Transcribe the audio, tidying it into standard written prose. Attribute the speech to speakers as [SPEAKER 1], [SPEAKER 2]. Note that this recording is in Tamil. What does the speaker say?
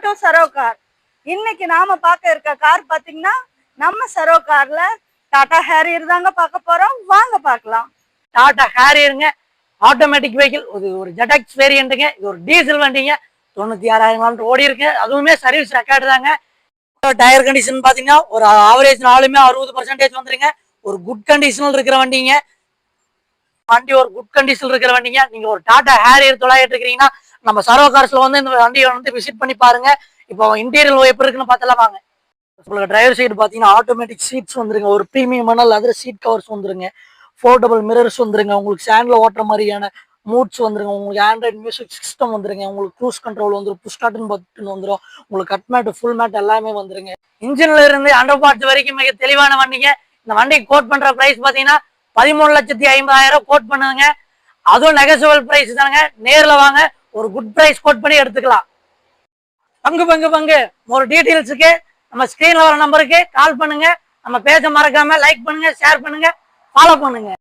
[SPEAKER 1] To Saro car. இன்னைக்கு நாம பார்க்க இருக்க கார் பாத்தீங்கன்னா நம்ம சரோ கார்ல டாடா ஹேரியர் தாங்க பார்க்க போறோம். வாங்க பார்க்கலாம்.
[SPEAKER 2] டாடா ஹேரியருங்க, ஆட்டோமேட்டிக் வெஹிக்கிள். ஒரு ஜெட்எக்ஸ் வேரியண்ட்டுங்க. இது ஒரு டீசல் வண்டிங்க. 96,000 கிலோமீட்டர் ஓடி இருக்கு. அதுவுமே சர்வீஸ் ரெக்கார்டு தாங்க. டயர் கண்டிஷன் பாத்தீங்கன்னா ஒரு ஆவரேஜ் நாலுமே 60% வந்துருங்க. ஒரு குட் கண்டிஷனில் இருக்கிற வண்டிங்க. வண்டி ஒரு குட் கண்டிஷன் இருக்கிற வண்டிங்க. நீங்க ஒரு டாடா ஹேரியர் தொலைட்டு இருக்கிறீங்கன்னா நம்ம சரோ கார்ஸ்ல வந்து இந்த வண்டியை வந்து விசிட் பண்ணி பாருங்க. இப்போ இன்டீரியர் எப்படி இருக்குன்னு பார்த்தலாம் வாங்க. உங்களுக்கு டிரைவர் சைடு பாத்தீங்கன்னா ஆட்டோமேட்டிக் சீட்ஸ் வந்துருங்க. ஒரு பிரீமியமான லெதர் சீட் கவர்ஸ் வந்துருங்க. ஃபோல்டபிள் மிரர்ஸ் வந்துருங்க. உங்களுக்கு ஸ்டாண்ட்ல ஓட்டுற மாதிரியான மூட்ஸ் வந்துருங்க. உங்களுக்கு ஆண்ட்ராய்டு மியூசிக் சிஸ்டம் வந்துருங்க. உங்களுக்கு க்ரூஸ் கண்ட்ரோல் வந்துடும். புஷ் ஸ்டார்ட் பட்டன் வந்துடும். உங்களுக்கு கட் மேட் ஃபுல் மேட் எல்லாமே வந்துருங்க. இன்ஜின்ல இருந்து அண்டர் பார்ட்ஸ் வரைக்கும் மிக தெளிவான வண்டிங்க. இந்த வண்டிக்கு கோட் பண்ற பிரைஸ் பாத்தீங்கன்னா 13,50,000 கோட் பண்ணுங்க. அதுவும் நெகோசியபிள் பிரைஸ் தானுங்க. நேர்ல வாங்க, ஒரு குட் பிரைஸ் கோட் பண்ணி எடுத்துக்கலாம். பங்கு ஒரு டீட்டெயில்ஸுக்கு நம்ம ஸ்கிரீன்ல வர நம்பருக்கு கால் பண்ணுங்க. நம்ம பேஜை மறக்காம லைக் பண்ணுங்க, ஷேர் பண்ணுங்க, ஃபாலோ பண்ணுங்க.